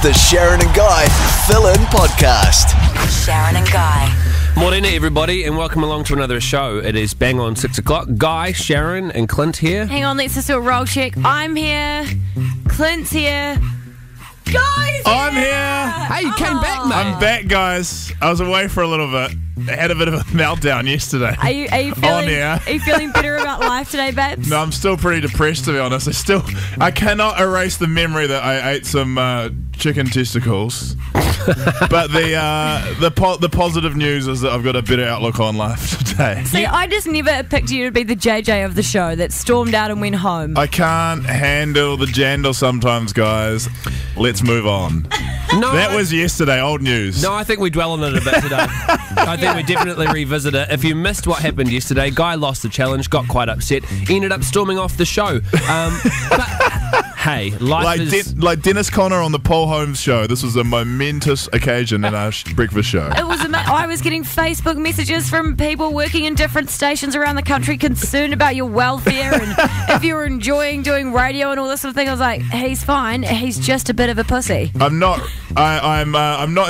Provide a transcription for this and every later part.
the Sharyn and Guy Fill-In Podcast. Sharyn and Guy. Morning, everybody, and welcome along to another show. It is bang on 6 o'clock. Guy, Sharyn, and Clint here. Hang on, let's just do a roll check. I'm here. Clint's here. Guys, I'm here. Hey, you came back, mate. I'm back, guys. I was away for a little bit. I had a bit of a meltdown yesterday. Are you feeling better about life today, babes? No, I'm still pretty depressed, to be honest. I cannot erase the memory that I ate some chicken testicles. But the positive news is that I've got a better outlook on life today. See, I just never picked you to be the JJ of the show that stormed out and went home. I can't handle the jandal sometimes, guys. Let's move on. No, That was yesterday, old news. No, I think we dwell on it a bit today. I think we definitely revisit it. If you missed what happened yesterday, Guy lost the challenge, got quite upset, ended up storming off the show. But hey, life is... like Dennis Connor on the Paul Holmes show. This was a momentous occasion in our breakfast show. It was I was getting Facebook messages from people working in different stations around the country concerned about your welfare and if you were enjoying doing radio and all this sort of thing. I was like, he's fine. He's just a bit of a pussy. I'm not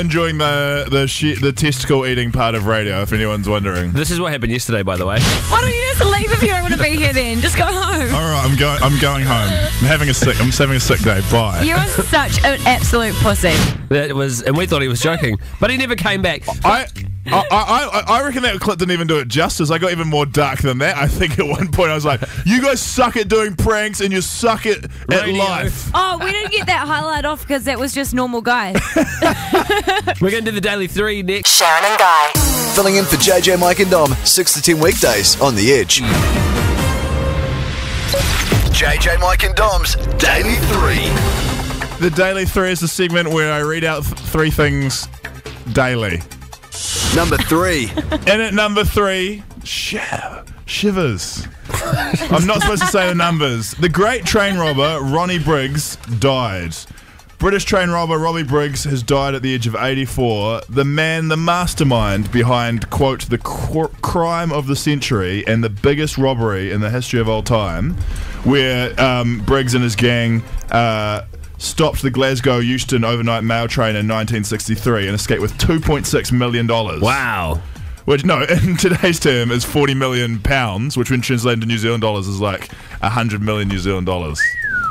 enjoying the testicle eating part of radio, if anyone's wondering. This is what happened yesterday, by the way. Why don't you just leave if you don't want to be here then? Just go home. All right, I'm going home. I'm having a sick day. Bye. You're such an absolute pussy. And we thought he was joking, but he never came back. I reckon that clip didn't even do it justice. I got even more dark than that. I think at one point I was like, you guys suck at doing pranks and you suck at life. Oh, we didn't get that highlight off because that was just normal guys. We're going to do the Daily 3 next. Sharyn and Guy. Filling in for JJ, Mike and Dom, 6 to 10 weekdays on The Edge. JJ, Mike and Dom's Daily 3. The Daily 3 is the segment where I read out 3 things daily. Number 3. And at number 3, shivers. I'm not supposed to say the numbers. The great train robber, Ronnie Briggs, died. British train robber Robbie Briggs has died at the age of 84. The mastermind behind, quote, the crime of the century and the biggest robbery in the history of all time, where Briggs and his gang stopped the Glasgow-Euston overnight mail train in 1963 and escaped with $2.6 million. Wow. Which, no, in today's term is £40 million, which when translated to New Zealand dollars is like 100 million New Zealand dollars.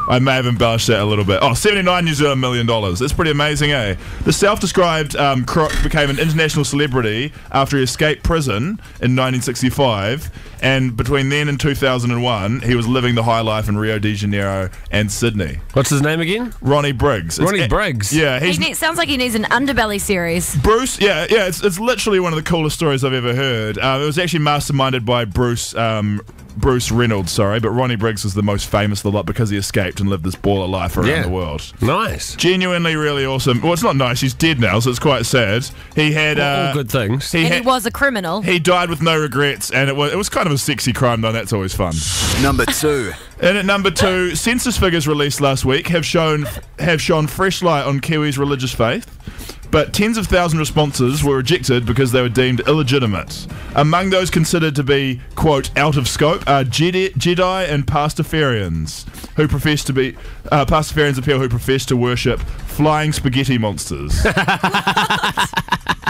I may have embellished that a little bit. 79 New Zealand million dollars. That's pretty amazing, eh? The self-described crook became an international celebrity after he escaped prison in 1965, and between then and 2001, he was living the high life in Rio de Janeiro and Sydney. What's his name again? Ronnie Briggs. Ronnie Briggs? Yeah. Sounds like he needs an underbelly series. Bruce, yeah, it's literally one of the coolest stories I've ever heard. It was actually masterminded by Bruce Reynolds, but Ronnie Briggs was the most famous of the lot because he escaped and lived this baller life around the world. Nice. Genuinely really awesome. Well, it's not nice. He's dead now, so it's quite sad. He had all good things. He was a criminal. He died with no regrets, and it was kind of a sexy crime, though. That's always fun. Number 2. And at number 2, census figures released last week have shone fresh light on Kiwis' religious faith. But tens of thousands of responses were rejected because they were deemed illegitimate. Among those considered to be, quote, out of scope are Jedi and Pastafarians, who profess to be Pastafarians appeal who profess to worship flying spaghetti monsters.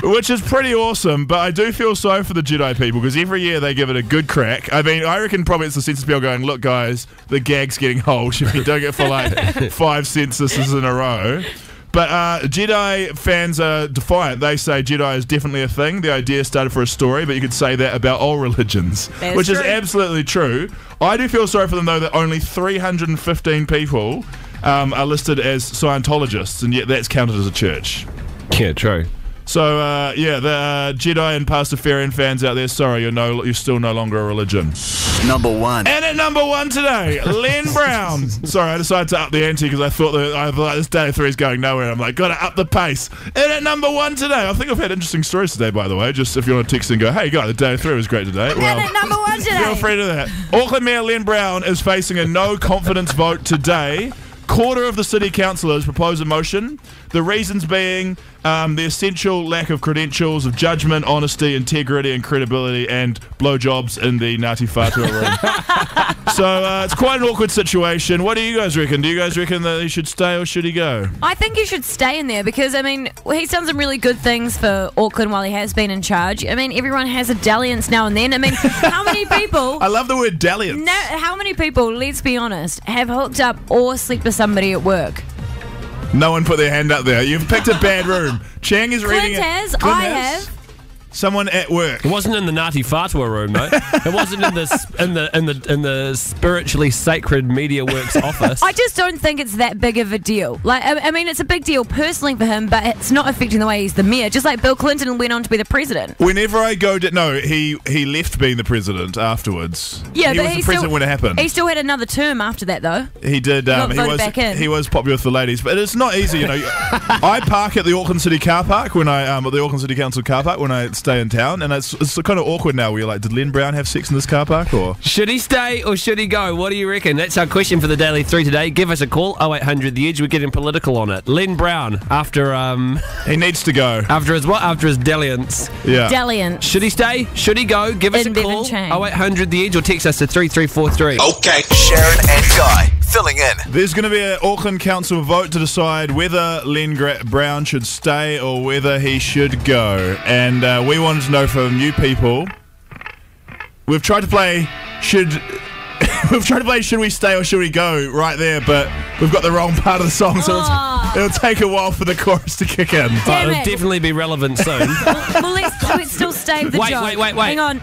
Which is pretty awesome, but I do feel sorry for the Jedi people because every year they give it a good crack. I mean, I reckon probably it's the census people going, look guys, the gag's getting old if you don't get for like 5 censuses in a row. But Jedi fans are defiant. They say Jedi is definitely a thing. The idea started for a story, but you could say that about all religions, which is absolutely true. I do feel sorry for them, though, that only 315 people are listed as Scientologists, and yet that's counted as a church. Yeah, true. So, the Jedi and Pastafarian fans out there, sorry, you're still no longer a religion. Number 1. And at number 1 today, Len Brown. Sorry, I decided to up the ante because I thought this Daily 3 is going nowhere. I'm like, gotta up the pace. And at number 1 today, I think I've had interesting stories today, by the way. Just if you want to text and go, hey, guy, the Daily 3 was great today. Well, and at number 1 today. Feel free to that. Auckland Mayor Len Brown is facing a no confidence vote today. quarter of the city councillors propose a motion. The reasons being the essential lack of credentials of judgment, honesty, integrity, and credibility, and blowjobs in the Ngāti Whātua room. So it's quite an awkward situation. What do you guys reckon? Do you guys reckon that he should stay or should he go? I think he should stay in there because, I mean, he's done some really good things for Auckland while he has been in charge. I mean, everyone has a dalliance now and then. I mean, how many people... I love the word dalliance. No, how many people, let's be honest, have hooked up or slept with somebody at work? No one put their hand up there. You've picked a bad room. Chang is reading it. Clint Clint I has. have. Someone at work. It wasn't in the Ngāti Whātua room, mate. It wasn't in the spiritually sacred Media Works office. I just don't think it's that big of a deal. Like, I mean, it's a big deal personally for him, but it's not affecting the way he's the mayor. Just like Bill Clinton went on to be the president. Whenever I go to... No, he left being the president afterwards. Yeah, he but was the president when it happened. He still had another term after that, though. He did. He was popular with the ladies, but it's not easy, you know. I park at the Auckland City car park when I at the Auckland City Council car park when I stay in town, and it's kind of awkward now. Where you're like, did Len Brown have sex in this car park, or should he stay or should he go? What do you reckon? That's our question for the Daily 3 today. Give us a call, 0800 The Edge. We're getting political on it. Len Brown, after he needs to go. After his what? After his dalliance. Yeah. Dalliance. Should he stay? Should he go? Give us a call, 0800 The Edge, or text us to 3343. Okay. Sharyn and Guy filling in. There's going to be an Auckland Council vote to decide whether Len Brown should stay or whether he should go. And we wanted to know from you people. We've tried to play should we stay or should we go right there, but we've got the wrong part of the song, so it'll take a while for the chorus to kick in. But it'll definitely be relevant soon. well, let's still stay with the joke. Wait. Hang on.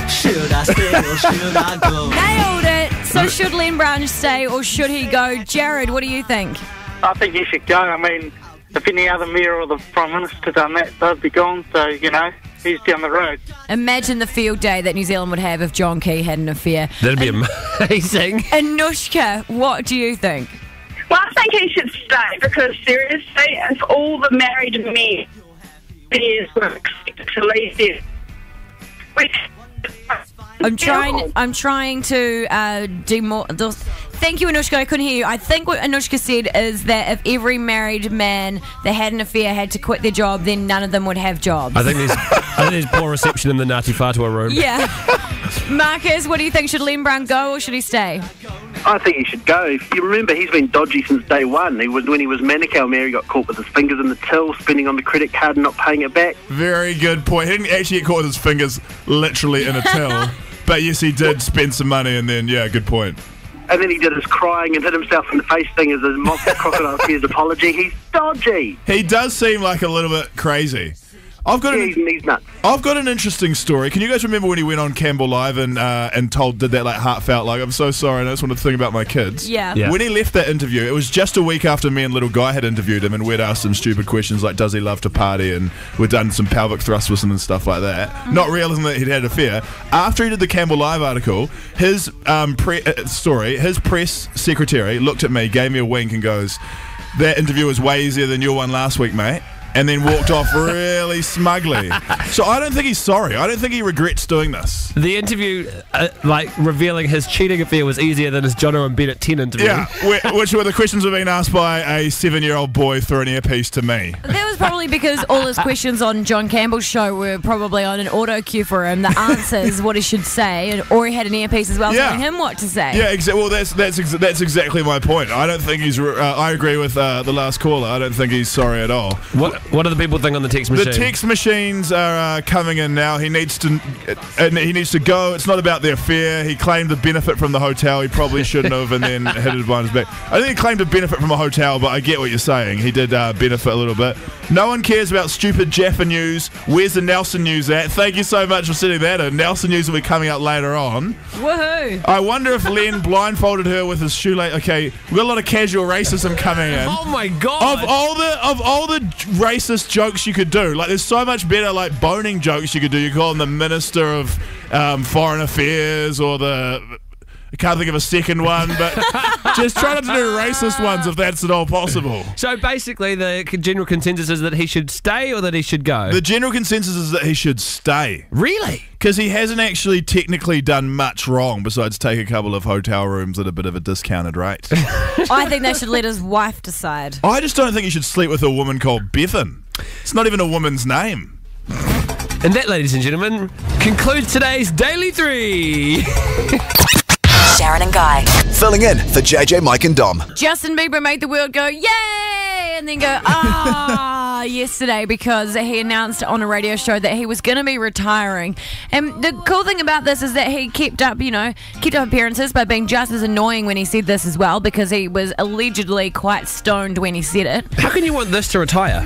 Should I stay or should I go? Nailed it. So should Len Brown stay or should he go? Jared, what do you think? I think he should go. I mean, if any other mayor or the Prime Minister done that, they'd be gone. So, you know, he's down the road. Imagine the field day that New Zealand would have if John Key had an affair. That'd be amazing. Anushka, what do you think? Well, I think he should stay because seriously, if all the married men were expected to leave there, I'm trying to Thank you, Anushka. I couldn't hear you. I think what Anushka said is that if every married man that had an affair had to quit their job, then none of them would have jobs. I think there's poor reception in the Ngāti Whātua room. Yeah. Marcus, what do you think? Should Len Brown go or should he stay? I think he should go. If you remember, he's been dodgy since day one. When he was Manukau Mayor, he got caught with his fingers in the till, spending on the credit card and not paying it back. Very good point. He didn't actually get caught with his fingers literally in a till. But yes, he did spend some money, and then, yeah, good point. And then he did his crying and hit himself in the face thing as a mock Crocodile Tears apology. He's dodgy. He does seem like a little bit crazy. He's nuts. I've got an interesting story. Can you guys remember when he went on Campbell Live and did that like heartfelt, like, I'm so sorry, and I just want to think about my kids? Yeah. When he left that interview, it was just a week after me and Little Guy had interviewed him, and we'd asked him stupid questions like, does he love to party? And we'd done some pelvic thrust with him and stuff like that. Mm-hmm. Not realizing that he'd had an affair. After he did the Campbell Live article, his press secretary looked at me, gave me a wink, and goes, that interview was way easier than your one last week, mate. And then walked off really smugly. So I don't think he's sorry. I don't think he regrets doing this. The interview, revealing his cheating affair was easier than his Jono and Ben at 10 interview. Yeah, which were the questions were being asked by a 7-year-old boy through an earpiece to me. That was probably because all his questions on John Campbell's show were probably on an auto cue for him. The answers, what he should say, or he had an earpiece as well telling him what to say. Yeah, exactly. Well, that's exactly my point. I don't think he's. I agree with the last caller. I don't think he's sorry at all. What do the people think on the text machine? The text machines are coming in now. He needs to go. It's not about the affair. He claimed the benefit from the hotel. He probably shouldn't have, and then hit it behind his back. I think he claimed a benefit from a hotel, but I get what you're saying. He did benefit a little bit. No one cares about stupid Jaffa news. Where's the Nelson news at? Thank you so much for sending that in. Nelson news will be coming out later on. Woohoo! I wonder if Len blindfolded her with his shoelace. Okay, we've got a lot of casual racism coming in. Oh my god! Of all the racist jokes you could do, like, there's so much better like boning jokes you could do. You call him the Minister of Foreign Affairs or the I can't think of a second one, but just try not to do racist ones if that's at all possible. So basically, the general consensus is that he should stay or that he should go. The general consensus is that he should stay. Really? Because he hasn't actually technically done much wrong besides take a couple of hotel rooms at a bit of a discounted rate. I think they should let his wife decide. I just don't think he should sleep with a woman called Bevan. It's not even a woman's name. And that, ladies and gentlemen, concludes today's Daily 3. Sharyn and Guy. Filling in for JJ, Mike and Dom. Justin Bieber made the world go, yay! And then go, yesterday because he announced on a radio show that he was going to be retiring. And the cool thing about this is that he kept up appearances by being just as annoying when he said this as well, because he was allegedly quite stoned when he said it. How can you want this to retire?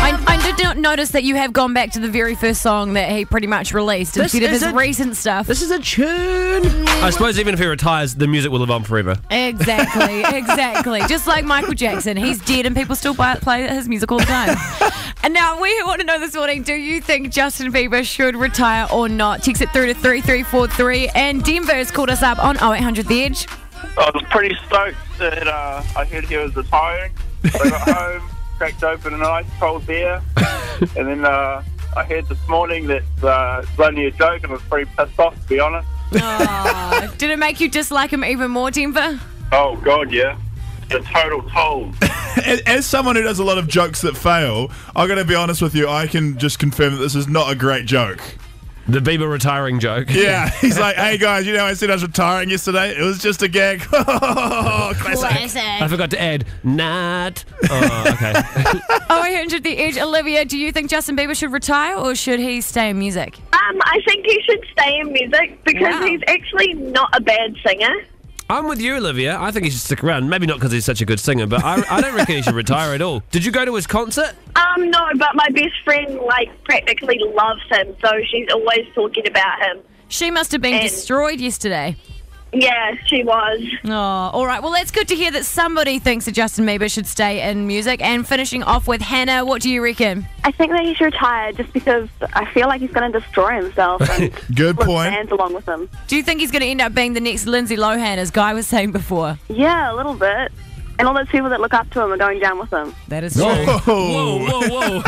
I did not notice that you have gone back to the very first song that he pretty much released instead of his recent stuff. This is a tune. I suppose even if he retires, the music will live on forever. Exactly. Just like Michael Jackson. He's dead and people still play his music all the time. And now we want to know this morning, do you think Justin Bieber should retire or not? Text it through to 3343. And Denver has called us up on 0800 The Edge. I was pretty stoked that I heard he was retiring. So I got home, cracked open a nice cold beer, and then I heard this morning that it's only a joke, and I was pretty pissed off, to be honest. Oh, did it make you dislike him even more, Denver? Oh, God, yeah. The total toll. As someone who does a lot of jokes that fail, I'm going to be honest with you, I can just confirm that this is not a great joke. The Bieber retiring joke. Yeah, he's like, hey guys, you know I said I was retiring yesterday? It was just a gag. Classic. I forgot to add, not. Oh, okay. 0800 The Edge. Olivia, do you think Justin Bieber should retire or should he stay in music? I think he should stay in music because he's actually not a bad singer. I'm with you, Olivia. I think he should stick around. Maybe not because he's such a good singer, but I don't reckon he should retire at all. Did you go to his concert? No, but my best friend, practically loves him, so she's always talking about him. She must have been destroyed yesterday. Yeah, she was. Oh, all right. Well, that's good to hear that somebody thinks that Justin Bieber should stay in music. And finishing off with Hannah, what do you reckon? I think that he should retire just because I feel like he's going to destroy himself and Good flip point. fans along with him. Do you think he's going to end up being the next Lindsay Lohan, as Guy was saying before? Yeah, a little bit. And all those people that look up to him are going down with him. That is true. Whoa.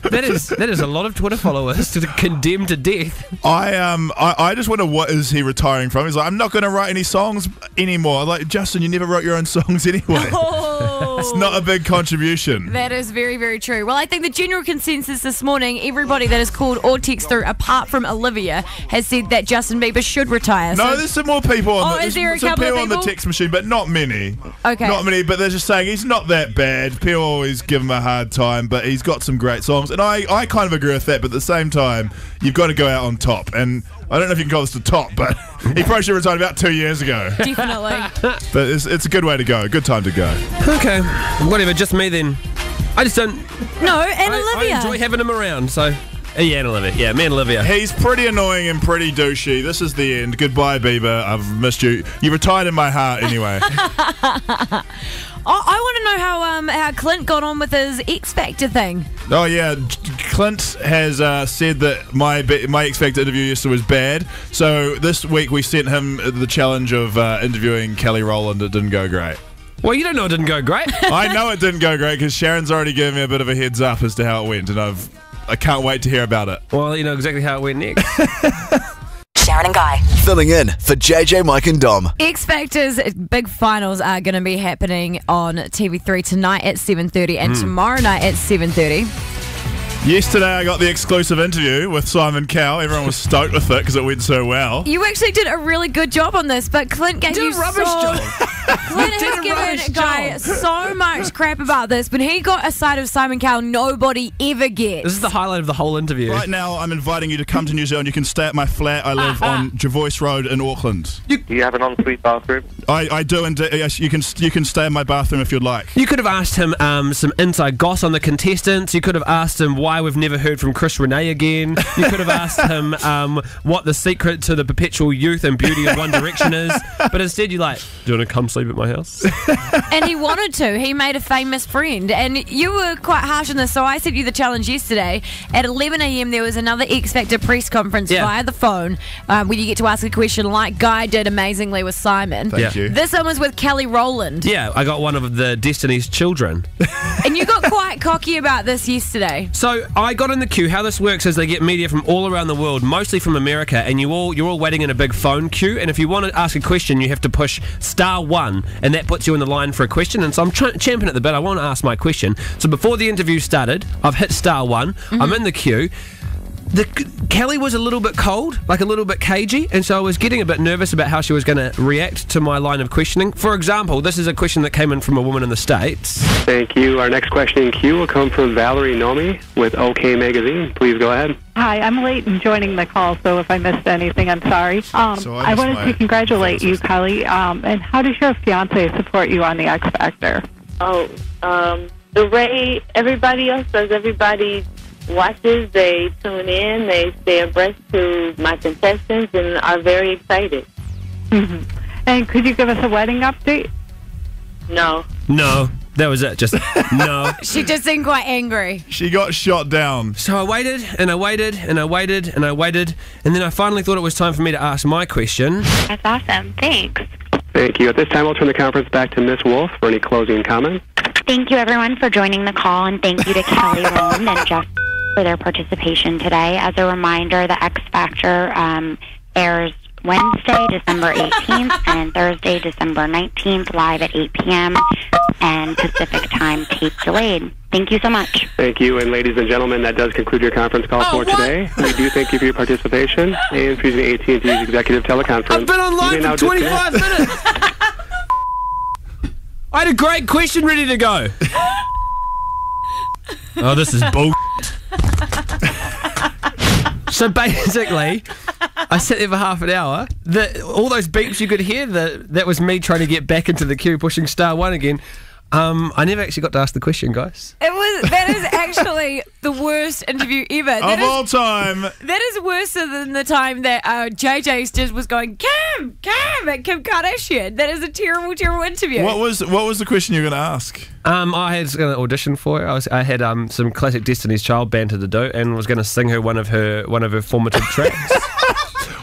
That is a lot of Twitter followers to condemn to death. I just wonder, what is he retiring from? He's like, I'm not going to write any songs anymore. Like, Justin, you never wrote your own songs anyway. It's not a big contribution. That is very, very true. Well, I think the general consensus this morning, everybody that has called or text through, apart from Olivia, has said that Justin Bieber should retire. No, there's some more people on is there a couple of on the people? text machine, but not many. Okay. Not many, but they're just saying he's not that bad. People always give him a hard time, but he's got some great songs. And I kind of agree with that, but at the same time, you've got to go out on top. And I don't know if you can call this the top, but he probably should have retired about 2 years ago. Definitely. But it's a good way to go. A good time to go. Okay, whatever, just me then. I just don't... No, and Olivia. I enjoy having him around, so... Yeah, and Olivia. Yeah, me and Olivia. He's pretty annoying and pretty douchey. This is the end. Goodbye, Bieber. I've missed you. You retired in my heart anyway. I want to know how Clint got on with his X Factor thing. Oh yeah, Clint has said that my X Factor interview yesterday was bad. So this week we sent him the challenge of interviewing Kelly Rowland. It didn't go great. Well, you don't know it didn't go great. I know it didn't go great because Sharon's already given me a bit of a heads up as to how it went, and I can't wait to hear about it. Well, you know exactly how it went next. Sharyn and Guy. Filling in for JJ, Mike and Dom. X Factor's big finals are going to be happening on TV3 tonight at 7:30 and tomorrow night at 7:30. Yesterday I got the exclusive interview with Simon Cowell. Everyone was stoked with it because it went so well. You actually did a really good job on this, but Clint gave you a rubbish job. Clint has given Guy so much crap about this, but he got a side of Simon Cowell nobody ever gets. This is the highlight of the whole interview. Right now I'm inviting you to come to New Zealand. You can stay at my flat. I live on Jervois Road in Auckland. Do you have an ensuite bathroom? I do, and yes, you can stay in my bathroom if you'd like. You could have asked him some inside goss on the contestants. You could have asked him why we've never heard from Chris Renee again. You could have asked him what the secret to the perpetual youth and beauty of One Direction is. But instead you're like, do you want to come sleep at my house? and he wanted to. He made a famous friend. And you were quite harsh on this, so I sent you the challenge yesterday. At 11 a.m, there was another X Factor press conference via the phone where you get to ask a question like Guy did amazingly with Simon. Thank you. This one was with Kelly Rowland. Yeah, I got one of the Destiny's Children. And you got quite cocky about this yesterday. So I got in the queue. How this works is they get media from all around the world, mostly from America, and you're all waiting in a big phone queue. And if you want to ask a question, you have to push *1, and that puts you in the line for a question. And so I'm champing at the bit. I want to ask my question. So before the interview started, I've hit *1. I'm in the queue. Kelly was a little bit cold, like a little bit cagey, and so I was getting a bit nervous about how she was going to react to my line of questioning. For example, this is a question that came in from a woman in the States. Thank you. Our next question in queue will come from Valerie Nomi with OK Magazine. Please go ahead. Hi, I'm late in joining the call, so if I missed anything, I'm sorry. I wanted to congratulate you, Kelly. And how does your fiance support you on the X Factor? The way everybody else does, everybody watches, they tune in, they stay abreast to my contestants and are very excited. Mm-hmm. And could you give us a wedding update? No. No, that was it. Just no. She just seemed quite angry. She got shot down. So I waited and I waited and I waited and I waited, and then I finally thought it was time for me to ask my question. That's awesome. Thanks. Thank you. At this time, I'll turn the conference back to Miss Wolf for any closing comments. Thank you, everyone, for joining the call, and thank you to Kelly Rowland and Jeff for their participation today. As a reminder, the X Factor airs Wednesday, December 18th, and Thursday, December 19th, live at 8 p.m. and Pacific time, tape delayed. Thank you so much. Thank you, and ladies and gentlemen, that does conclude your conference call for today. We do thank you for your participation and for using AT&T's executive teleconference. I've been online for 25 minutes. I had a great question ready to go. Oh, this is bull. So basically, I sat there for half an hour. All those beeps you could hear, that was me trying to get back into the queue, pushing *1 again. I never actually got to ask the question, guys. That is actually the worst interview ever. Of all time. That is worse than the time that JJ just was going, Kim at Kim Kardashian. That is a terrible, terrible interview. What was the question you were going to ask? I had an audition for it. I had some classic Destiny's Child banter to do, and was going to sing her one of her formative tracks.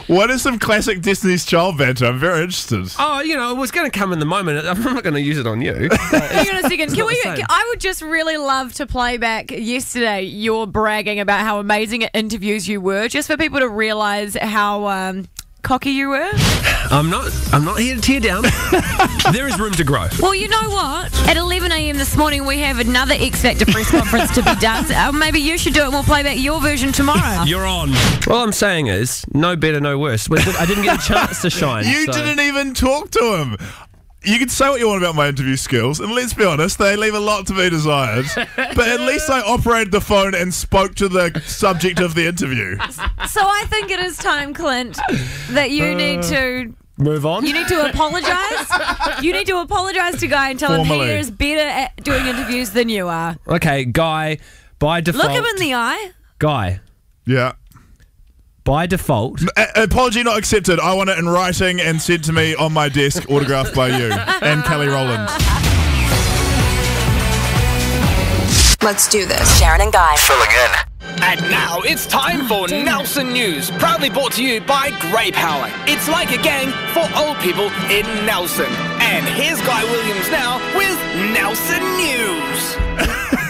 What is some classic Destiny's Child banter? I'm very interested. Oh, it was going to come in the moment. I'm not going to use it on you. Hang on a second. I would just really love to play back yesterday your bragging about how amazing at interviews you were, just for people to realise how cocky you were. I'm not here to tear down. There is room to grow. Well, you know what? At 11 a.m. this morning, we have another X Factor press conference to be done. Maybe you should do it and we'll play back your version tomorrow. You're on. All I'm saying is, no better, no worse. I didn't get a chance to shine. You didn't even talk to him. You can say what you want about my interview skills, and let's be honest, they leave a lot to be desired. But at least I operated the phone and spoke to the subject of the interview. So I think it is time, Clint, that you need to move on. You need to apologise. You need to apologise to Guy and tell him he is better at doing interviews than you are. Okay, Guy, by default. Look him in the eye. Guy. Yeah. By default. Apology not accepted. I want it in writing and sent to me on my desk, autographed by you and Kelly Rowland. Let's do this. Sharyn and Guy. Filling in. And now it's time for Nelson News, proudly brought to you by Grey Power. It's like a gang for old people in Nelson. And here's Guy Williams now with Nelson News.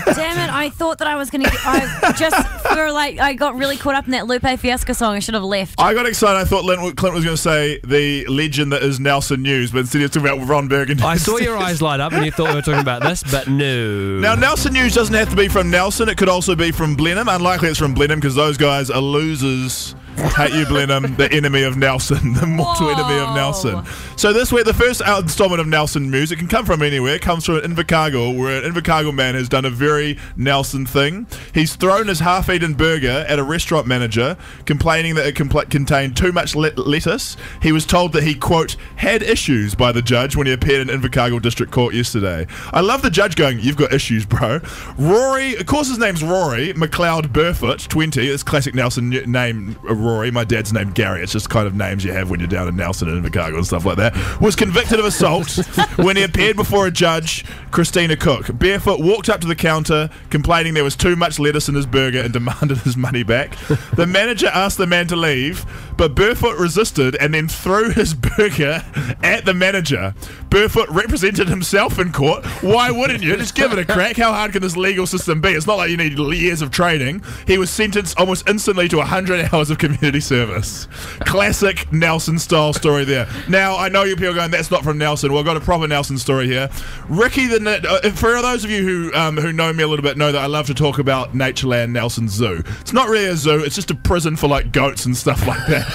Damn it, I thought that I was going to I got really caught up in that Lupe Fiasco song. I should have left. I got excited. I thought Clint was going to say the legend that is Nelson News, but instead he was talking about Ron Burgundy. I saw your eyes light up and you thought we were talking about this, but no. Now, Nelson News doesn't have to be from Nelson. It could also be from Blenheim. Unlikely it's from Blenheim because those guys are losers. Hate you, Blenheim, the enemy of Nelson, the mortal enemy of Nelson. So this week, the first installment of Nelson News, it can come from anywhere. It comes from Invercargill, where an Invercargill man has done a very Nelson thing. He's thrown his half-eaten burger at a restaurant manager, complaining that it contained too much lettuce. He was told that he, quote, had issues by the judge when he appeared in Invercargill District Court yesterday. I love the judge going, you've got issues, bro. Rory, of course his name's Rory McLeod Burfoot, 20, it's classic Nelson name, Rory, my dad's named Gary, it's just kind of names you have when you're down in Nelson and Invercargill and stuff like that, was convicted of assault when he appeared before a judge, Christina Cook. Barefoot walked up to the counter complaining there was too much lettuce in his burger and demanded his money back. The manager asked the man to leave, but Barefoot resisted and then threw his burger at the manager. Barefoot represented himself in court. Why wouldn't you? Just give it a crack. How hard can this legal system be? It's not like you need years of training. He was sentenced almost instantly to 100 hours of community service. Classic Nelson-style story there. Now, I know you people are going, that's not from Nelson. Well, I've got a proper Nelson story here. Ricky, for those of you who know me a little bit, know that I love to talk about Natureland Nelson Zoo. It's not really a zoo. It's just a prison for like goats and stuff like that.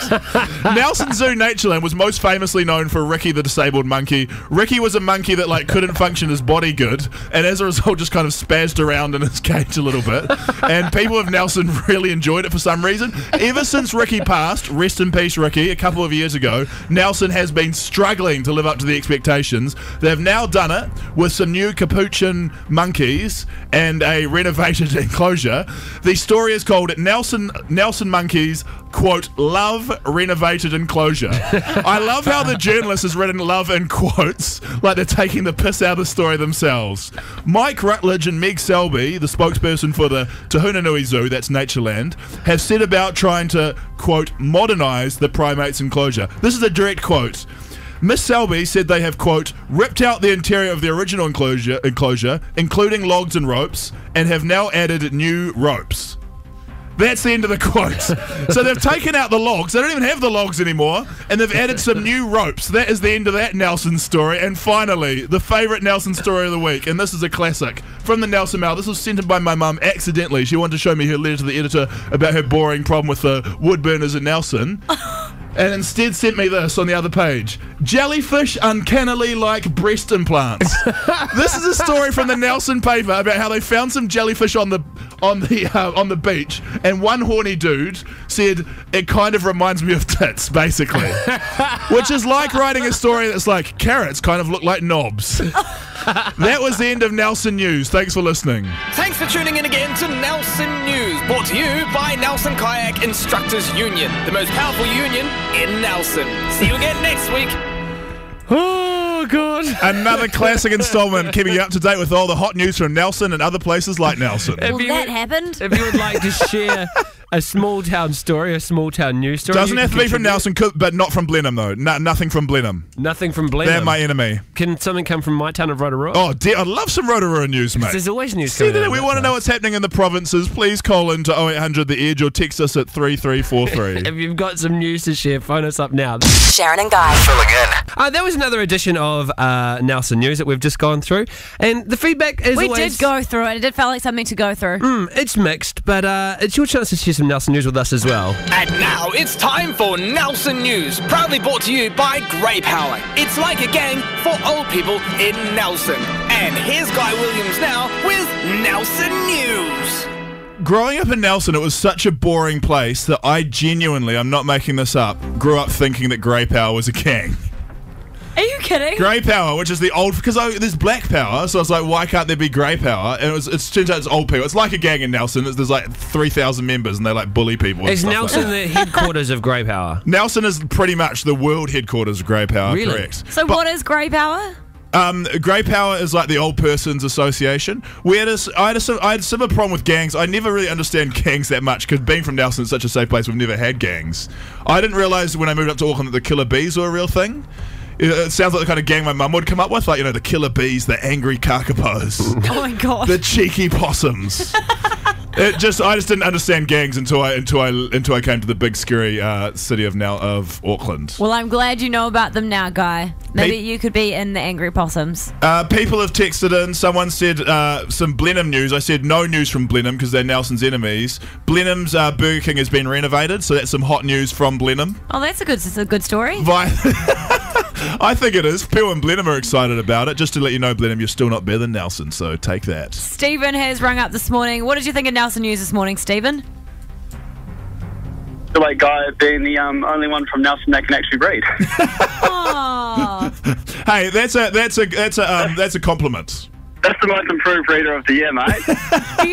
Nelson Zoo Natureland was most famously known for Ricky the disabled monkey. Ricky was a monkey that like couldn't function his body good, and as a result just kind of spazzed around in his cage a little bit. And people of Nelson really enjoyed it for some reason. Ever since Ricky passed, rest in peace Ricky, a couple of years ago, Nelson has been struggling to live up to the expectations. They've now done it with some new capuchin monkeys and a renovated enclosure. The story is called Nelson Monkeys, quote, love renovated enclosure. I love how the journalist has written love in quotes, like they're taking the piss out of the story themselves. Mike Rutledge and Meg Selby, the spokesperson for the Tahunanui Zoo, that's Natureland, have set about trying to, quote, modernise the primates enclosure. This is a direct quote. Miss Selby said they have, quote, ripped out the interior of the original enclosure, including logs and ropes, and have now added new ropes. That's the end of the quote. So they've taken out the logs. They don't even have the logs anymore. And they've added some new ropes. That is the end of that Nelson story. And finally, the favourite Nelson story of the week. And this is a classic. From the Nelson Mail. This was sent in by my mum accidentally. She wanted to show me her letter to the editor about her boring problem with the wood burners in Nelson. And instead sent me this on the other page. Jellyfish uncannily like breast implants. This is a story from the Nelson paper about how they found some jellyfish on the beach, and one horny dude said it kind of reminds me of tits, basically. Which is like writing a story that's like carrots kind of look like knobs. That was the end of Nelson News. Thanks for listening. Thanks for tuning in again to Nelson News, brought to you by Nelson Kayak Instructors Union, the most powerful union in Nelson. See you again next week. Oh, God. Another classic installment, keeping you up to date with all the hot news from Nelson and other places like Nelson. Well, that happened. If you would like to share a small town story, a small town news story. Doesn't have to be from Nelson, but not from Blenheim, though. Nothing from Blenheim. Nothing from Blenheim. They're my enemy. Can something come from my town of Rotorua? Oh, dear. I'd love some Rotorua news, mate. There's always news See coming out. We want to know what's happening in the provinces. Please call into 0800 The Edge or text us at 3343. If you've got some news to share, phone us up now. Sharyn and Guy. Filling in. That was another edition of Nelson News that we've just gone through. And the feedback is We always... did go through it. It did feel like something to go through. It's mixed, but it's your chance to share some Nelson News with us as well. And now it's time for Nelson News, proudly brought to you by Grey Power. It's like a gang for old people in Nelson. And here's Guy Williams now with Nelson News. Growing up in Nelson, it was such a boring place that I genuinely, I'm not making this up, grew up thinking that Grey Power was a gang. Are you kidding? Grey Power, which is the old... Because there's Black Power, so I was like, why can't there be Grey Power? And it turns out it's old people. It's like a gang in Nelson. There's like 3,000 members, and they like bully people. Is Nelson the headquarters of Grey Power? Nelson is pretty much the world headquarters of Grey Power, really? Correct. So what is Grey Power? Grey Power is like the Old Persons Association. I had a similar problem with gangs. I never really understand gangs that much because being from Nelson, it's such a safe place, we've never had gangs. I didn't realise when I moved up to Auckland that the Killer Bees were a real thing. It sounds like the kind of gang my mum would come up with, like, the killer bees, the angry kakapos. Oh my God. The cheeky possums. I just didn't understand gangs until I came to the big scary city of Auckland. Well, I'm glad you know about them now, Guy. Maybe you could be in the angry possums. People have texted in. Someone said some Blenheim news. I said no news from Blenheim because they're Nelson's enemies. Blenheim's Burger King has been renovated, so that's some hot news from Blenheim. Oh, that's a good story. I think it is. People in Blenheim are excited about it. Just to let you know, Blenheim, you're still not better than Nelson, so take that. Stephen has rung up this morning. What did you think of Nelson News this morning, Stephen? The way Guy being the only one from Nelson that can actually read. Aww. Hey, that's a compliment. That's the most improved reader of the year, mate. Do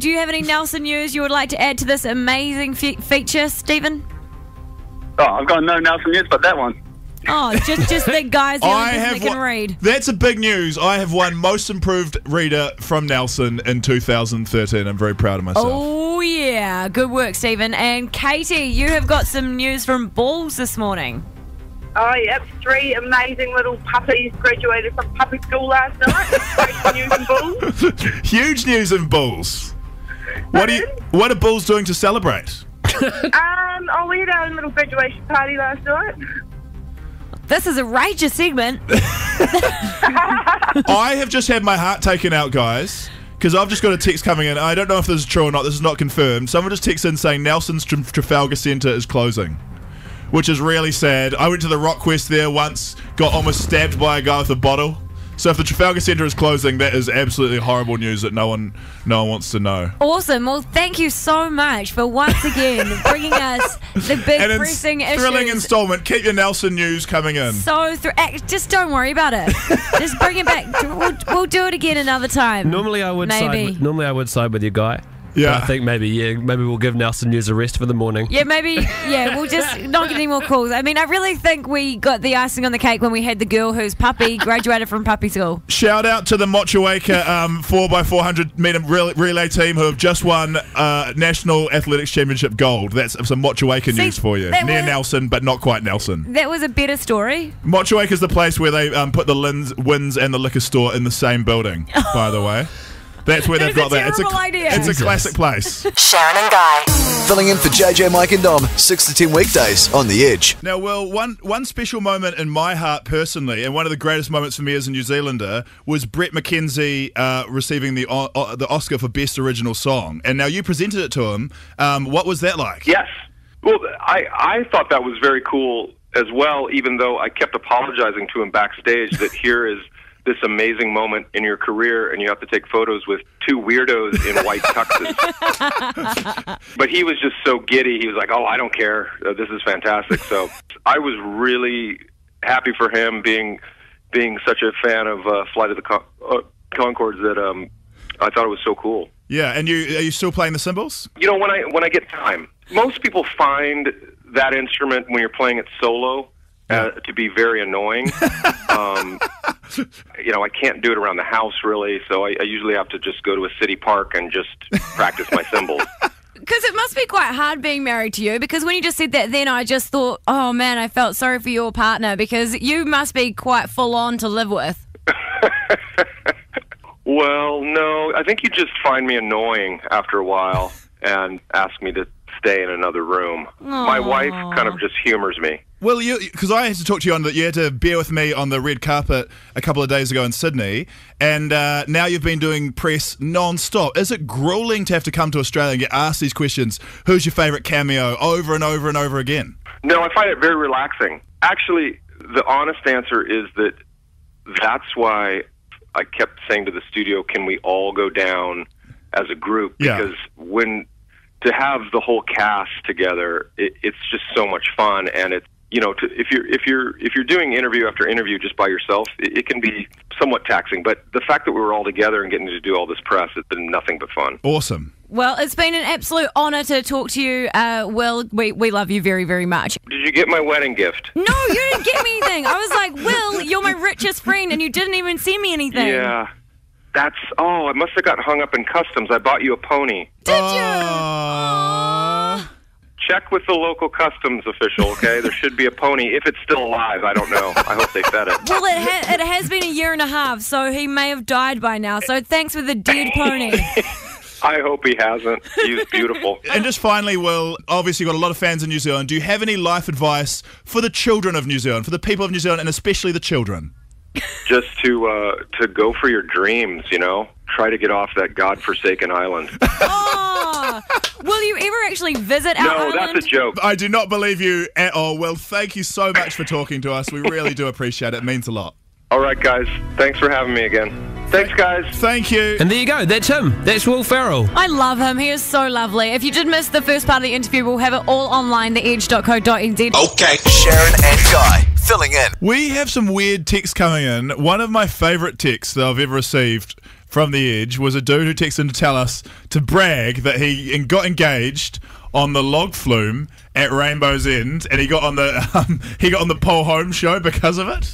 you have any Nelson news you would like to add to this amazing feature, Stephen? Oh, I've got no Nelson news but that one. Oh, just that guys the only person that can read. That's a big news. I have won most improved reader from Nelson in 2013. I'm very proud of myself. Oh, yeah. Good work, Stephen. And Katie, you have got some news from Balls this morning. Oh, yep. 3 amazing little puppies graduated from puppy school last night. Great news in Bulls. Huge news in Bulls. What are Bulls doing to celebrate? We had our own little graduation party last night. This is a rager segment. I have just had my heart taken out, guys, because I've just got a text coming in. I don't know if this is true or not. This is not confirmed. Someone just texted in saying Nelson's Trafalgar Centre is closing, which is really sad. I went to the Rock Quest there once, got almost stabbed by a guy with a bottle. So if the Trafalgar Centre is closing, that is absolutely horrible news that no one wants to know. Awesome. Well, thank you so much for once again bringing us the big pressing issues. Thrilling instalment. Keep your Nelson news coming in. So just don't worry about it. Just bring it back. We'll do it again another time. Normally I would side with your guy. Yeah. But I think maybe we'll give Nelson news a rest for the morning. Yeah, we'll just not get any more calls. I mean, I really think we got the icing on the cake when we had the girl whose puppy graduated from puppy school. Shout out to the Motueka 4x400 meter relay team who have just won National Athletics Championship gold. That's some Motueka news for you. Near Nelson, but not quite Nelson. That was a better story. Motueka is the place where they put the Wins and the liquor store in the same building, by the way. That's where they've got that. It's a classic place. Sharyn and Guy. Filling in for JJ, Mike and Dom, 6 to 10 weekdays on The Edge. Now, Will, one special moment in my heart personally, and one of the greatest moments for me as a New Zealander, was Brett McKenzie receiving the Oscar for Best Original Song. And now you presented it to him. What was that like? Yes. Well, I thought that was very cool as well, even though I kept apologizing to him backstage that here is this amazing moment in your career and you have to take photos with 2 weirdos in white tuxes. But he was just so giddy. He was like, oh, I don't care. This is fantastic. So I was really happy for him being such a fan of Flight of the Conchords that I thought it was so cool. Yeah, and are you still playing the cymbals? You know, when I get time. Most people find that instrument when you're playing it solo to be very annoying. You know, I can't do it around the house really, so I usually have to just go to a city park and just practice my cymbals. Because it must be quite hard being married to you, because when you just said that then I just thought, oh man, I felt sorry for your partner, because you must be quite full on to live with. Well, no, I think you just find me annoying after a while and ask me to stay in another room. Aww. My wife kind of just humors me. Well, because I had to talk to you you had to bear with me on the red carpet a couple of days ago in Sydney, and now you've been doing press non-stop. Is it grueling to have to come to Australia and get asked these questions? Who's your favourite cameo over and over and over again? No, I find it very relaxing. Actually, the honest answer is that's why I kept saying to the studio, can we all go down as a group? Because to have the whole cast together, it's just so much fun, and it's, you know, if you're doing interview after interview just by yourself, it can be somewhat taxing. But the fact that we were all together and getting to do all this press, it's been nothing but fun. Awesome. Well, it's been an absolute honour to talk to you, Will. We love you very, very much. Did you get my wedding gift? No, you didn't get me anything. I was like, Will, you're my richest friend, and you didn't even send me anything. Yeah. I must have got hung up in customs. I bought you a pony. Did you? Aww. Check with the local customs official, okay? There should be a pony. If it's still alive, I don't know. I hope they fed it. Well, it has been a year and a half, so he may have died by now. So thanks for the dead pony. I hope he hasn't. He's beautiful. And just finally, Will, obviously you've got a lot of fans in New Zealand. Do you have any life advice for the children of New Zealand, for the people of New Zealand, and especially the children? Just to go for your dreams, you know? Try to get off that godforsaken island. Oh, will you ever actually visit our island? No, that's a joke. I do not believe you at all. Well, thank you so much for talking to us. We really do appreciate it. It means a lot. All right, guys. Thanks for having me again. Thanks, guys. Thank you. And there you go. That's him. That's Will Ferrell. I love him. He is so lovely. If you did miss the first part of the interview, we'll have it all online, theedge.co.nz. Okay. Sharyn and Guy. filling in. We have some weird texts coming in. One of my favourite texts that I've ever received from The Edge was a dude who texted in to tell us to brag that he got engaged on the log flume at Rainbow's End, and he got on the Paul Holmes show because of it.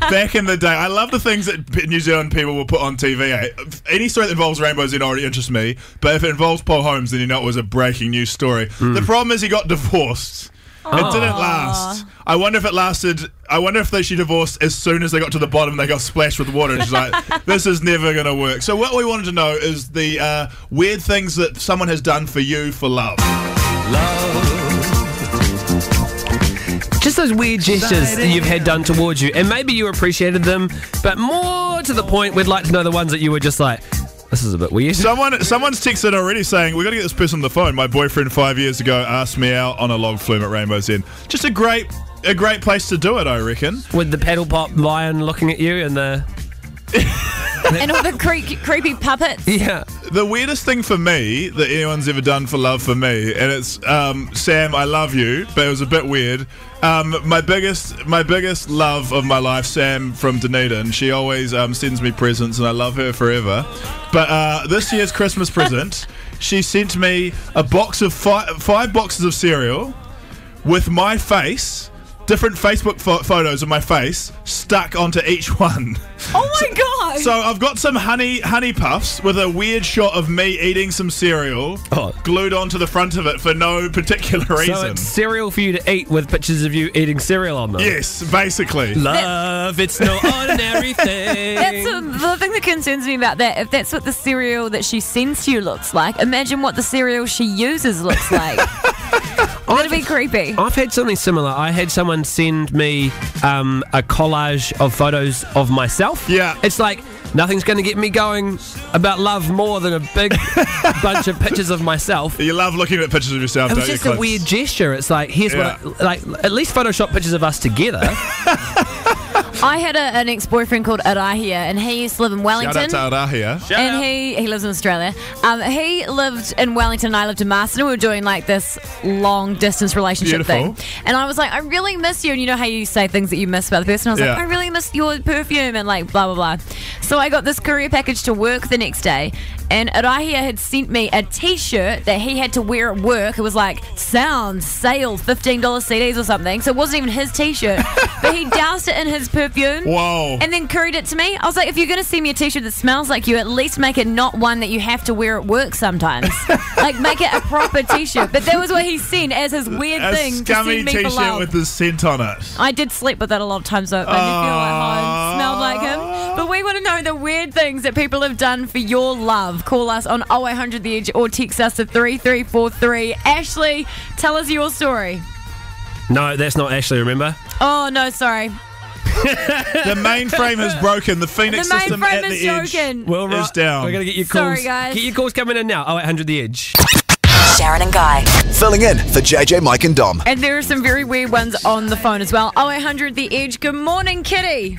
Back in the day, I love the things that New Zealand people will put on TV. Any story that involves Rainbow's End already interests me, but if it involves Paul Holmes, then you know it was a breaking news story. The problem is he got divorced. It didn't last. I wonder if it lasted. I wonder if she divorced as soon as they got to the bottom. They got splashed with water. And she's like, "This is never going to work." So what we wanted to know is the weird things that someone has done for you for love. Just those weird gestures that you've had done towards you, and maybe you appreciated them, but more to the point, we'd like to know the ones that you were just like, this is a bit weird. Someone's texted already saying, we've got to get this person on the phone. My boyfriend 5 years ago asked me out on a log flume at Rainbow's End. Just a great place to do it, I reckon. With the paddle pop lion looking at you and the... and all the creepy puppets. Yeah. The weirdest thing for me that anyone's ever done for love for me, and it's Sam, I love you, but it was a bit weird. My biggest love of my life, Sam from Dunedin. She always sends me presents, and I love her forever. But this year's Christmas present, she sent me a box of five boxes of cereal with my face. Different Facebook photos of my face stuck onto each one. Oh my god! So I've got some honey puffs with a weird shot of me eating some cereal glued onto the front of it for no particular reason. So it's cereal for you to eat with pictures of you eating cereal on them? Yes, basically. Love, it's no ordinary thing. That's the thing that concerns me about that. If that's what the cereal that she sends to you looks like, imagine what the cereal she uses looks like. That'd be creepy. I've had something similar. I had someone send me a collage of photos of myself. Yeah. It's like, nothing's going to get me going about love more than a big bunch of pictures of myself. You love looking at pictures of yourself, don't you? It was just a weird gesture. It's like, here's what at least Photoshop pictures of us together. I had an ex-boyfriend called Arahia, and he used to live in Wellington. Shout out to Arahia. And he lives in Australia. He lived in Wellington and I lived in Marston. We were doing like this long-distance relationship thing. And I was like, I really miss you. And you know how you say things that you miss about the person? I was like, I really miss your perfume and like blah, blah, blah. So I got this courier package to work the next day. And Arahia had sent me a T-shirt that he had to wear at work. It was like, Sound, sale, $15 CDs or something. So it wasn't even his T-shirt. But he doused it in his perfume. Whoa. And then couried it to me. I was like, if you're going to send me a T-shirt that smells like you, at least make it not one that you have to wear at work sometimes. Like, make it a proper T-shirt. But that was what he sent as his weird thing to send me for T-shirt love. with the scent on it. I did sleep with that a lot of times, though. It made me feel like home. Smelled like him. But we want to know the weird things that people have done for your love. Call us on 0800 The Edge or text us to 3343. Ashley, tell us your story. No, that's not Ashley, remember? Oh, no, sorry. The mainframe has broken. The Phoenix system at the Edge is down. We're going to get your calls. Sorry, guys. Get your calls coming in now. 0800 The Edge. Sharyn and Guy. Filling in for JJ, Mike and Dom. And there are some very weird ones on the phone as well. 0800 The Edge. Good morning, Kitty.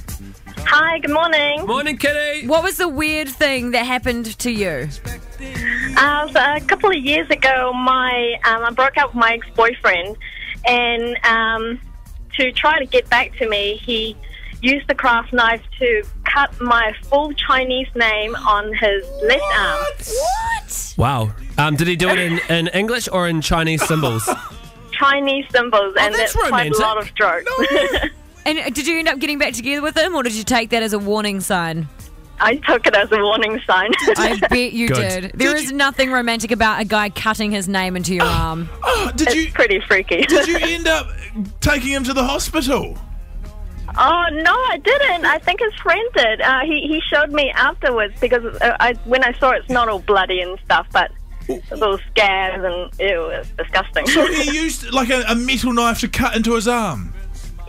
Hi, good morning. Morning, Kitty. What was the weird thing that happened to you? So a couple of years ago, I broke up with my ex-boyfriend, and to try to get back to me, he used the craft knife to cut my full Chinese name on his left arm. What? Wow. Did he do it in English or in Chinese symbols? Chinese symbols, and that's quite romantic. a lot of strokes. And did you end up getting back together with him, or did you take that as a warning sign? I took it as a warning sign. I bet you Good. did. There is nothing romantic about a guy cutting his name into your arm. It's pretty freaky. Did you end up taking him to the hospital? Oh, no, I didn't. I think his friend did. He showed me afterwards because when I saw it, it's not all bloody and stuff, but little scabs and ew, it's disgusting. So he used like a metal knife to cut into his arm?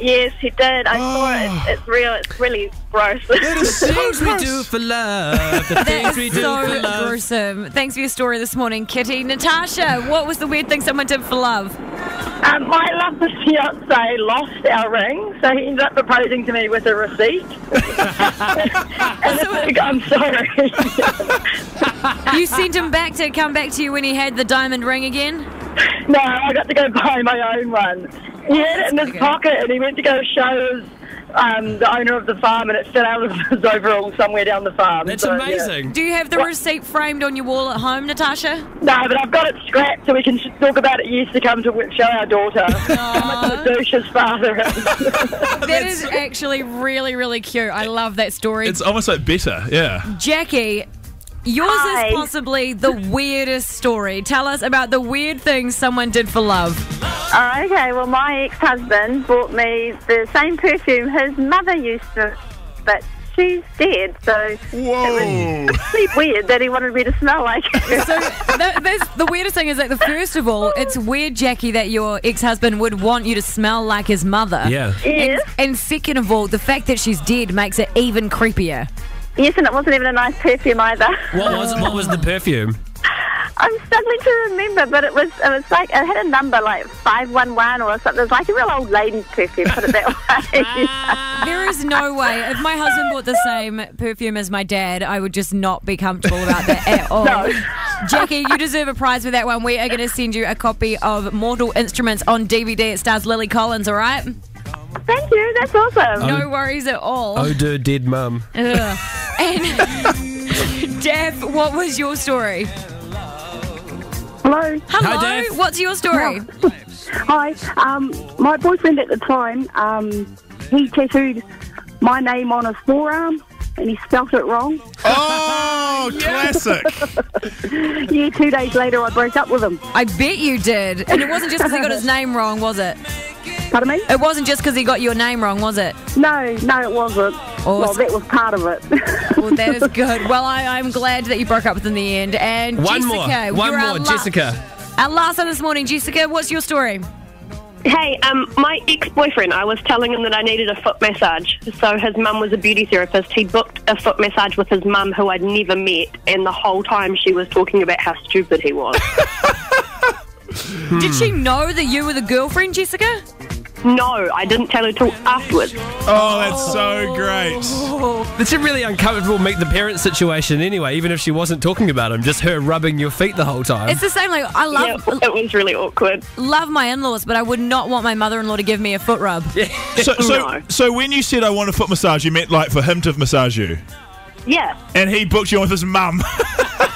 Yes, he did. I saw it. It's real. It's really gross. That is so Things we gross. do for love. The things we do So for love. gruesome. Thanks for your story this morning, Kitty. Natasha, what was the weird thing someone did for love? My lovely fiance lost our ring, so he ended up proposing to me with a receipt. And I'm sorry. You sent him back to come back to you when he had the diamond ring again? No, I got to go buy my own one. He had it in his pocket, and he went to go show the owner of the farm, and it fell out of his overall somewhere down the farm. That's So, amazing. yeah. Do you have the receipt framed on your wall at home, Natasha? No, but I've got it scrapped so we can talk about it years to come to show our daughter how much of a douche his father is. That is actually really, really cute. I love that story. It's almost like better, yeah. Jackie, yours is possibly the weirdest story. Tell us about the weird things someone did for love. Oh, okay, well, my ex-husband bought me the same perfume his mother used to, but she's dead, so it was pretty weird that he wanted me to smell like her. So the weirdest thing is that, first of all, it's weird, Jackie, that your ex-husband would want you to smell like his mother. Yeah. And second of all, the fact that she's dead makes it even creepier. Yes, and it wasn't even a nice perfume either. What was the perfume? I'm struggling to remember, but it was like, it had a number like 511 or something. It was like a real old lady's perfume, put it that way. There is no way. If my husband bought the same perfume as my dad, I would just not be comfortable about that at all. No. Jackie, you deserve a prize for that one. We are going to send you a copy of Mortal Instruments on DVD. It stars Lily Collins, all right? Thank you, that's awesome. No worries at all. Oh, dear, dead mum. Ugh. And Daff, what was your story? Hello. Hello. Hi, Daff. What's your story? Hi. My boyfriend at the time, he tattooed my name on his forearm, and he spelt it wrong. Oh, classic. Yeah, 2 days later I broke up with him. I bet you did. And it wasn't just because he got his name wrong, was it? Pardon me? It wasn't just because he got your name wrong, was it? No, it wasn't. Well, that was part of it. Well, that is good. Well, I'm glad that you broke up with him in the end. And One Jessica, more, Jessica. Our last one this morning. Jessica, what's your story? Hey, my ex-boyfriend, I was telling him that I needed a foot massage. So his mum was a beauty therapist. He booked a foot massage with his mum, who I'd never met, and the whole time she was talking about how stupid he was. Did she know that you were the girlfriend, Jessica? No, I didn't tell her till afterwards. Oh, that's so great. It's a really uncomfortable meet the parents situation anyway, even if she wasn't talking about him, just her rubbing your feet the whole time. It's the same, like, I love... Yeah, it was really awkward. Love my in-laws, but I would not want my mother-in-law to give me a foot rub. So when you said I want a foot massage, you meant like for him to massage you? Yeah. And he booked you on with his mum?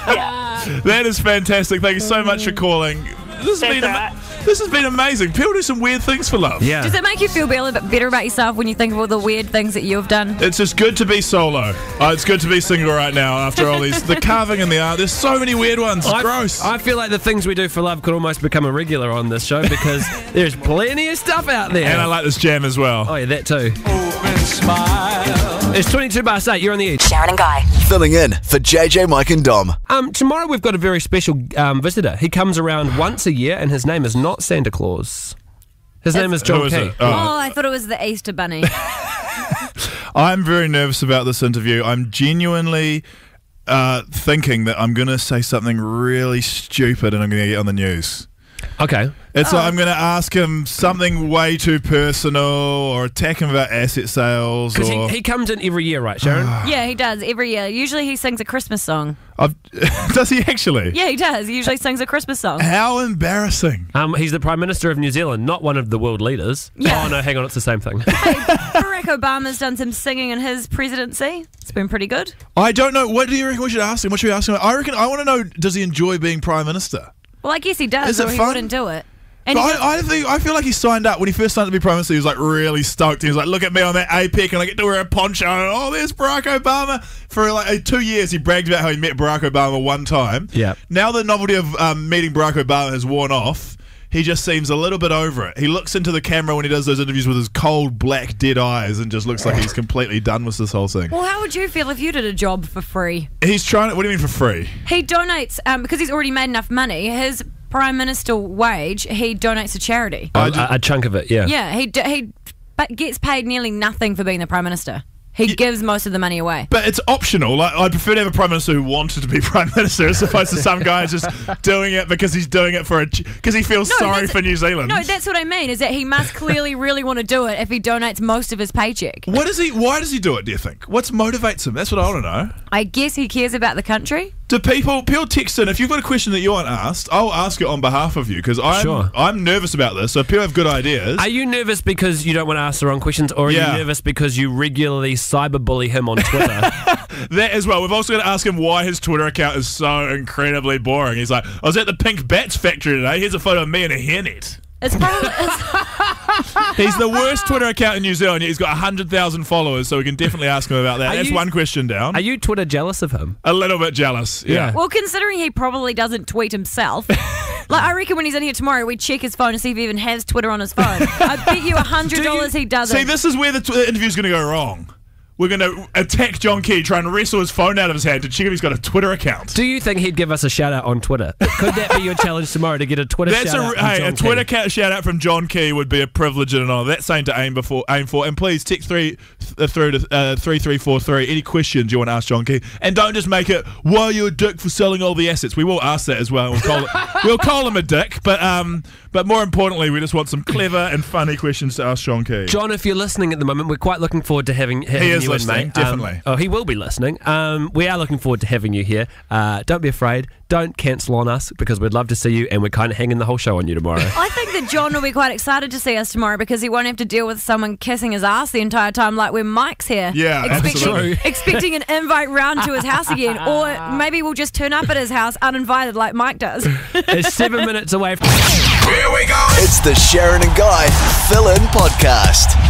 Yeah. That is fantastic. Thank you so much for calling. This has been amazing. People do some weird things for love. Yeah. Does it make you feel better about yourself when you think of all the weird things that you've done? It's just good to be solo. It's good to be single right now after all these. The carving and the art. There's so many weird ones. It's gross. I feel like the things we do for love could almost become a regular on this show because there's plenty of stuff out there. And I like this jam as well. Oh, yeah, that too. It's 8:22. You're on the edge. Sharyn and Guy. Filling in for JJ, Mike and Dom. Tomorrow we've got a very special visitor. He comes around once a year and his name is not Santa Claus. His name is John Key. Oh, I thought it was the Easter Bunny. I'm very nervous about this interview. I'm genuinely thinking that I'm going to say something really stupid and I'm going to get on the news. Okay. It's like I'm going to ask him something way too personal or attack him about asset sales. Because he comes in every year, right, Sharyn? Yeah, he does, every year. Usually he sings a Christmas song. Does he actually? Yeah, he does. He usually sings a Christmas song. How embarrassing. He's the Prime Minister of New Zealand, not one of the world leaders. Yeah. Oh, no, hang on, it's the same thing. Barack Obama's done some singing in his presidency. It's been pretty good. I don't know. What do you reckon we should ask him? What should we ask him? I want to know, does he enjoy being Prime Minister? Well, I guess he does, or he wouldn't do it. And I feel like he signed up when he first started to be Prime Minister. He was like really stoked. He was like, "Look at me on that APEC, and I get to wear a poncho. And, oh, there's Barack Obama." For like 2 years, he bragged about how he met Barack Obama one time. Yeah. Now the novelty of meeting Barack Obama has worn off. He just seems a little bit over it. He looks into the camera when he does those interviews with his cold, black, dead eyes, and just looks like he's completely done with this whole thing. Well, how would you feel if you did a job for free? He's trying to. What do you mean for free? He donates because he's already made enough money. His Prime Minister wage, he donates to charity. A chunk of it, yeah. Yeah, he gets paid nearly nothing for being the Prime Minister. He gives most of the money away. But it's optional. Like, I'd prefer to have a Prime Minister who wanted to be Prime Minister as opposed to some guy just doing it because he's doing it because he feels sorry for New Zealand. No, that's what I mean, is that he must clearly really want to do it if he donates most of his paycheck. Why does he do it, do you think? What motivates him? That's what I want to know. I guess he cares about the country. Do people text in? If you've got a question that you want asked, I'll ask it on behalf of you because I'm nervous about this. So if people have good ideas. Are you nervous because you don't want to ask the wrong questions, or are you nervous because you regularly cyberbully him on Twitter? That as well. We've also got to ask him why his Twitter account is so incredibly boring. He's like, I was at the Pink Bats factory today. Here's a photo of me and a hairnet. It's probably. He's the worst Twitter account in New Zealand. He's got 100,000 followers, so we can definitely ask him about that. That's one question down. Are you Twitter jealous of him? A little bit jealous, yeah. Well, considering he probably doesn't tweet himself. I reckon when he's in here tomorrow, we check his phone to see if he even has Twitter on his phone. I bet you $100 he doesn't. See, this is where the interview's going to go wrong. We're going to attack John Key, try and wrestle his phone out of his hand to check if he's got a Twitter account. Do you think he'd give us a shout-out on Twitter? Could that be your challenge tomorrow, to get a Twitter shout-out from John Key? A Twitter shout-out from John Key would be a privilege and an honour. That's something to aim for. And please text through to 3343 any questions you want to ask John Key. And don't just make it, why are you a dick for selling all the assets? We will ask that as well. We'll call him a dick. But more importantly, we just want some clever and funny questions to ask John Key. John, if you're listening at the moment, we're quite looking forward to having you listening, in, mate. Definitely. He will be listening. We are looking forward to having you here. Don't be afraid. Don't cancel on us because we'd love to see you, and we're kind of hanging the whole show on you tomorrow. I think that John will be quite excited to see us tomorrow because he won't have to deal with someone kissing his ass the entire time like when Mike's here. Yeah, absolutely. Expecting an invite round to his house again, or maybe we'll just turn up at his house uninvited like Mike does. It's 7 minutes away. Here we go. It's the Sharyn and Guy Fill-In Podcast.